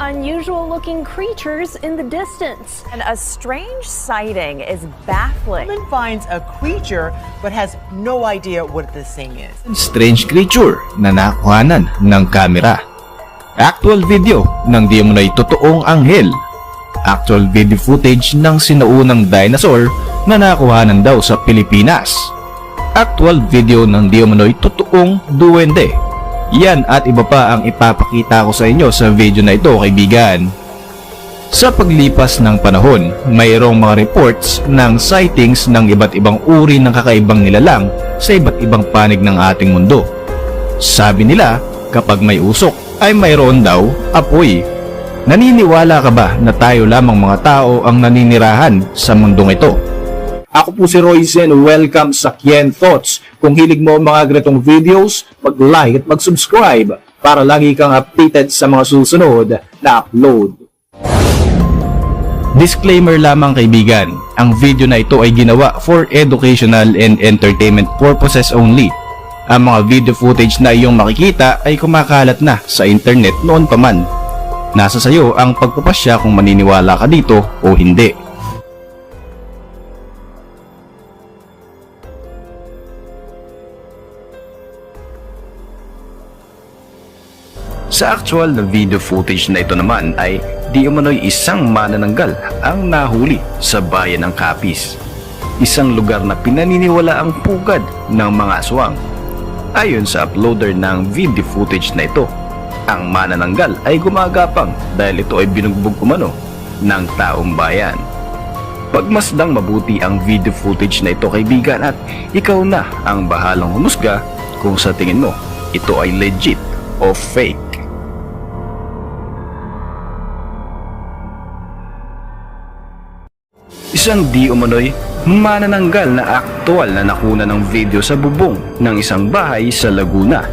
unusual-looking creatures in the distance. And a strange sighting is baffling. Woman finds a creature but has no idea what this thing is. Strange creature na nakuhanan ng kamera. Actual video ng di mo na totoong anghel. Actual video footage ng sinaunang dinosaur na nakuhanan daw sa Pilipinas. Actual video ng di mo na totoong duwende. Yan at iba pa ang ipapakita ko sa inyo sa video na ito, kaibigan. Sa paglipas ng panahon, mayroong mga reports ng sightings ng iba't ibang uri ng kakaibang nilalang sa iba't ibang panig ng ating mundo. Sabi nila, kapag may usok ay mayroon daw apoy. Naniniwala ka ba na tayo lamang mga tao ang naninirahan sa mundong ito? Ako po si Royce and welcome sa Kien Thoughts. Kung hilig mo ang mga ganitong videos, mag-like at mag-subscribe para lagi kang updated sa mga susunod na upload. Disclaimer lamang, kaibigan, ang video na ito ay ginawa for educational and entertainment purposes only. Ang mga video footage na iyong makikita ay kumakalat na sa internet noon pa man. Nasa sayo ang pagpapasya kung maniniwala ka dito o hindi. Sa actual na video footage na ito naman ay di umano'y isang manananggal ang nahuli sa bayan ng Capiz. Isang lugar na pinaniniwala ang pugad ng mga aswang. Ayon sa uploader ng video footage na ito, ang manananggal ay gumagapang dahil ito ay binugbog umano ng taong bayan. Pagmasdang mabuti ang video footage na ito, kaibigan, at ikaw na ang bahalang humusga kung sa tingin mo ito ay legit o fake. Isang di umano'y manananggal na aktwal na nakuna ng video sa bubong ng isang bahay sa Laguna.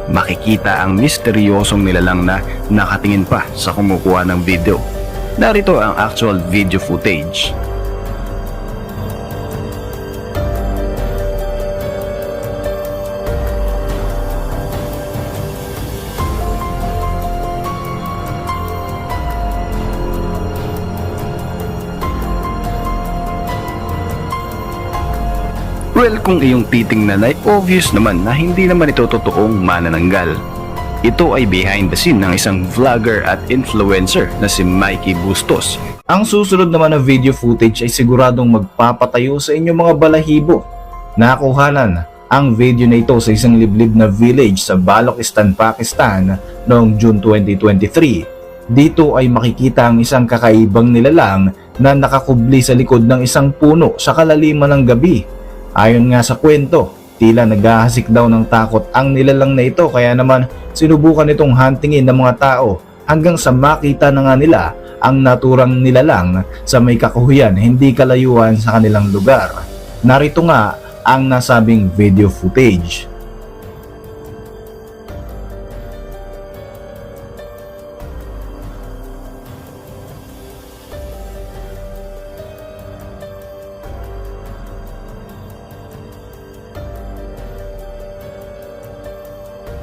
Makikita ang misteryosong nilalang na nakatingin pa sa kumukuha ng video. Narito ang actual video footage. Well, kung iyong titingnan ay obvious naman na hindi naman ito totoong manananggal. Ito ay behind the scene ng isang vlogger at influencer na si Mikey Bustos. Ang susunod naman na video footage ay siguradong magpapatayo sa inyong mga balahibo. Nakuhanan ang video na ito sa isang liblib na village sa Balochistan, Pakistan noong June 2023. Dito ay makikita ang isang kakaibang nilalang na nakakubli sa likod ng isang puno sa kalaliman ng gabi. Ayon nga sa kwento, tila naghahasik daw ng takot ang nilalang na ito, kaya naman sinubukan itong huntingin ng mga tao hanggang sa makita na nga nila ang naturang nilalang sa may kakuhuyan hindi kalayuan sa kanilang lugar. Narito nga ang nasabing video footage.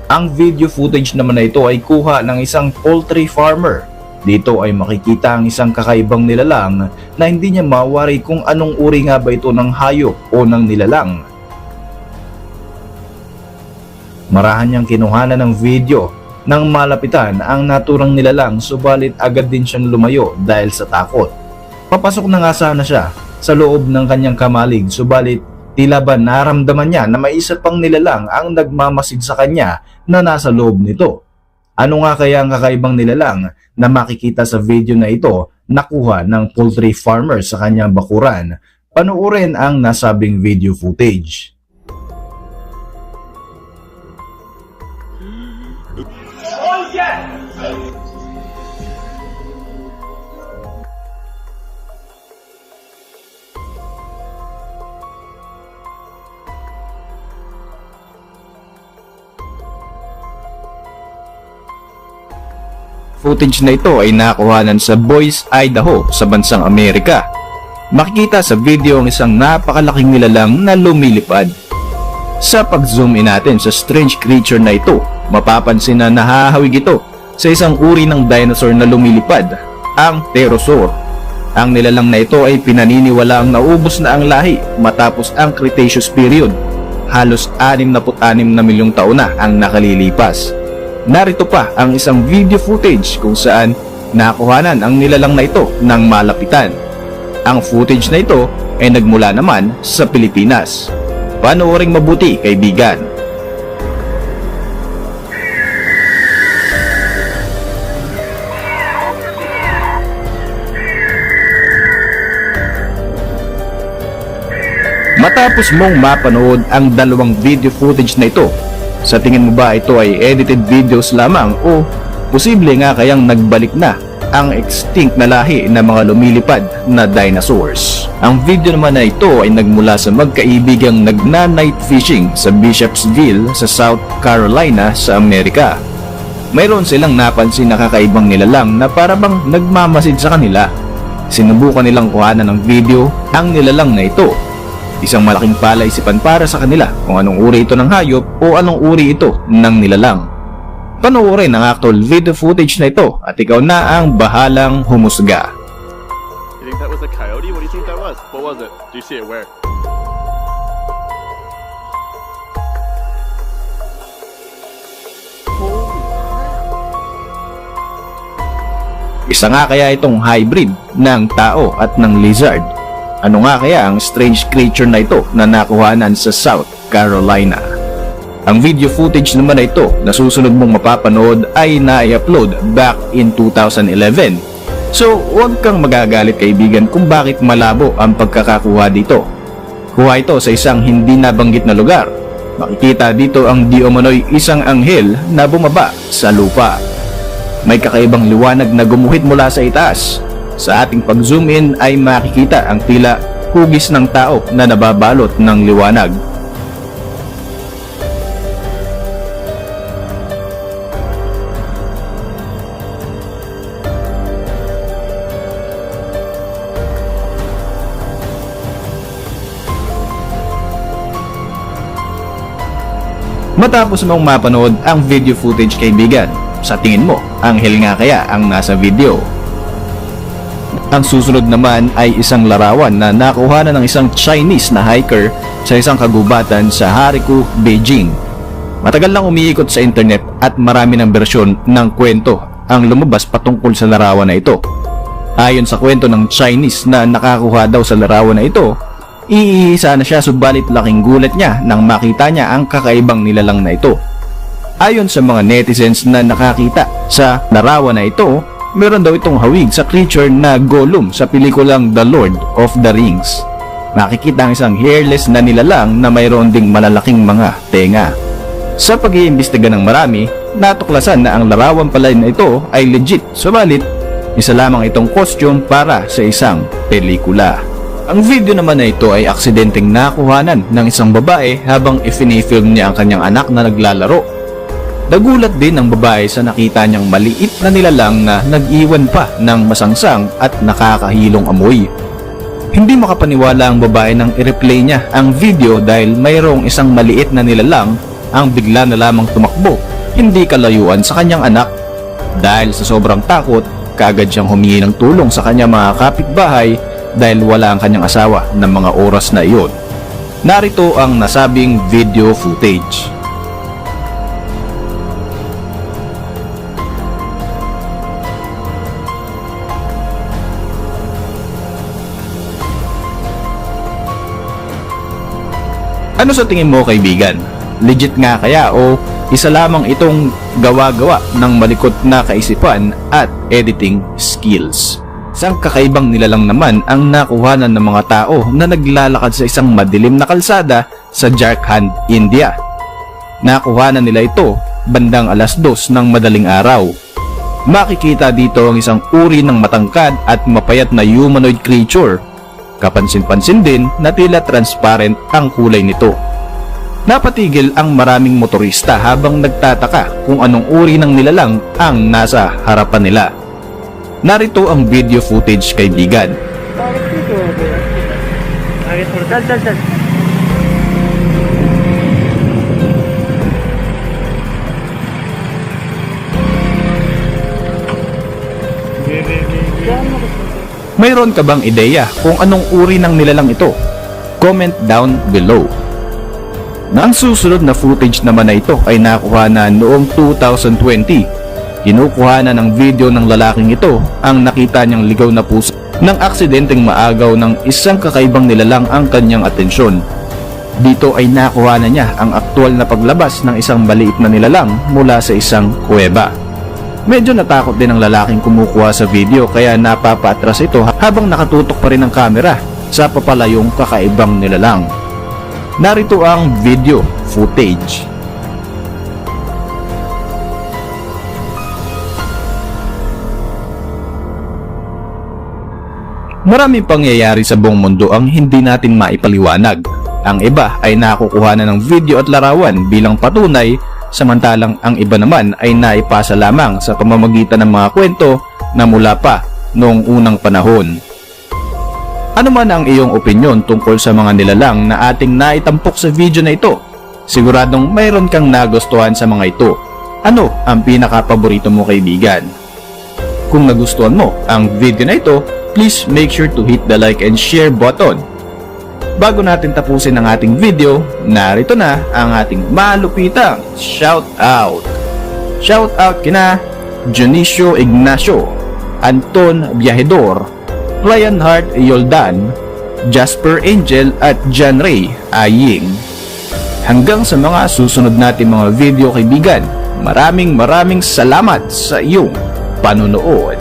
Ang video footage naman na ito ay kuha ng isang poultry farmer. Dito ay makikita ang isang kakaibang nilalang na hindi niya mawari kung anong uri nga ba ito ng hayop o ng nilalang. Marahan niyang kinuhanan ng video nang malapitan ang naturang nilalang, subalit agad din siyang lumayo dahil sa takot. Papasok na nga sana siya sa loob ng kanyang kamalig, subalit tila ba naramdaman niya na may isa pang nilalang ang nagmamasid sa kanya na nasa loob nito. Ano nga kaya ang kakaibang nilalang na makikita sa video na ito nakuha ng poultry farmer sa kanyang bakuran? Panoorin ang nasabing video footage. Footage na ito ay nakuhanan sa Boise, Idaho sa bansang Amerika. Makikita sa video ang isang napakalaking nilalang na lumilipad. Sa pag-zoom in natin sa strange creature na ito, mapapansin na nahahawig ito sa isang uri ng dinosaur na lumilipad, ang pterosaur. Ang nilalang na ito ay pinaniniwalaang naubos na ang lahi matapos ang Cretaceous period. Halos 66 na milyong taon na ang nakalilipas. Narito pa ang isang video footage kung saan nakuhanan ang nilalang na ito ng malapitan. Ang footage na ito ay nagmula naman sa Pilipinas. Panooring mabuti, kaibigan. Matapos mong mapanood ang dalawang video footage na ito, sa tingin mo ba ito ay edited videos lamang o posible nga kayang nagbalik na ang extinct na lahi ng mga lumilipad na dinosaurs? Ang video naman na ito ay nagmula sa magkaibigang nagna-night fishing sa Bishopsville sa South Carolina sa Amerika. Mayroon silang napansin na kakaibang nilalang na parabang nagmamasid sa kanila. Sinubukan nilang kuhanan ng video ang nilalang na ito. Isang malaking palaisipan para sa kanila kung anong uri ito ng hayop o anong uri ito ng nilalang. Panoorin ang actual video footage na ito at ikaw na ang bahalang humusga. You think that was a coyote? What do you think that was? What was it? Do you see it where? Isa nga kaya itong hybrid ng tao at ng lizard? Ano nga kaya ang strange creature na ito na nakuhanan sa South Carolina? Ang video footage naman na ito na susunod mong mapapanood ay na-upload back in 2011. So huwag kang magagalit, kaibigan, kung bakit malabo ang pagkakakuha dito. Kuha ito sa isang hindi nabanggit na lugar. Makikita dito ang di umano'y isang anghel na bumaba sa lupa. May kakaibang liwanag na gumuhit mula sa itaas. Sa ating pag-zoom in ay makikita ang tila hugis ng tao na nababalot ng liwanag. Matapos mong mapanood ang video footage, kaibigan, sa tingin mo, anghel nga kaya ang nasa video? Ang susunod naman ay isang larawan na nakuha ng isang Chinese na hiker sa isang kagubatan sa Hariku, Beijing. Matagal lang umiikot sa internet at marami ng bersyon ng kwento ang lumabas patungkol sa larawan na ito. Ayon sa kwento ng Chinese na nakakuha daw sa larawan na ito, iisa na siya subalit laking gulat niya nang makita niya ang kakaibang nilalang na ito. Ayon sa mga netizens na nakakita sa larawan na ito, meron daw itong hawig sa creature na Gollum sa pelikulang The Lord of the Rings. Makikita ang isang hairless na nilalang na mayroon ding malalaking mga tenga. Sa pag-iimbestiga ng marami, natuklasan na ang larawan pala na ito ay legit, subalit isa lamang itong costume para sa isang pelikula. Ang video naman na ito ay aksidenteng nakuhanan ng isang babae habang ifinifilm niya ang kanyang anak na naglalaro. Nagulat din ang babae sa nakita niyang maliit na nilalang na nag-iwan pa ng masangsang at nakakahilong amoy. Hindi makapaniwala ang babae nang i-replay niya ang video dahil mayroong isang maliit na nilalang ang bigla na lamang tumakbo, hindi kalayuan sa kanyang anak. Dahil sa sobrang takot, kaagad siyang humingi ng tulong sa kanyang mga kapitbahay dahil wala ang kanyang asawa ng mga oras na iyon. Narito ang nasabing video footage. Ano sa tingin mo, kaibigan? Legit nga kaya o isa lamang itong gawa-gawa ng malikot na kaisipan at editing skills? Isang kakaibang nilalang naman ang nakuhanan ng mga tao na naglalakad sa isang madilim na kalsada sa Jharkhand, India. Nakuhanan nila ito bandang 2:00 ng madaling araw. Makikita dito ang isang uri ng matangkad at mapayat na humanoid creature. Kapansin-pansin din na tila transparent ang kulay nito. Napatigil ang maraming motorista habang nagtataka kung anong uri ng nilalang ang nasa harapan nila. Narito ang video footage, kaibigan. Mayroon ka bang ideya kung anong uri ng nilalang ito? Comment down below. Na ang susunod na footage naman na ito ay nakuha na noong 2020. Kinukuha na ng video ng lalaking ito ang nakita niyang ligaw na puso nang aksidenteng maagaw ng isang kakaibang nilalang ang kanyang atensyon. Dito ay nakuha na niya ang aktual na paglabas ng isang maliit na nilalang mula sa isang kuweba. Medyo natakot din ang lalaking kumukuha sa video kaya napapatras ito habang nakatutok pa rin ang kamera sa papalayong kakaibang nilalang. Narito ang video footage. Maraming pangyayari sa buong mundo ang hindi natin maipaliwanag. Ang iba ay nakukuha na ng video at larawan bilang patunay, samantalang ang iba naman ay naipasa lamang sa pamamagitan ng mga kwento na mula pa noong unang panahon. Ano man ang iyong opinyon tungkol sa mga nilalang na ating naitampok sa video na ito? Siguradong mayroon kang nagustuhan sa mga ito. Ano ang pinaka-paborito mo, kaibigan? Kung nagustuhan mo ang video na ito, please make sure to hit the like and share button. Bago natin tapusin ang ating video, narito na ang ating malupitang shout out. Shout out kina Junicio Ignacio, Anton Viajador, Ryan Hart Yoldan, Jasper Angel at John Ray Aying. Hanggang sa mga susunod natin mga video, kaibigan, maraming salamat sa iyong panonood.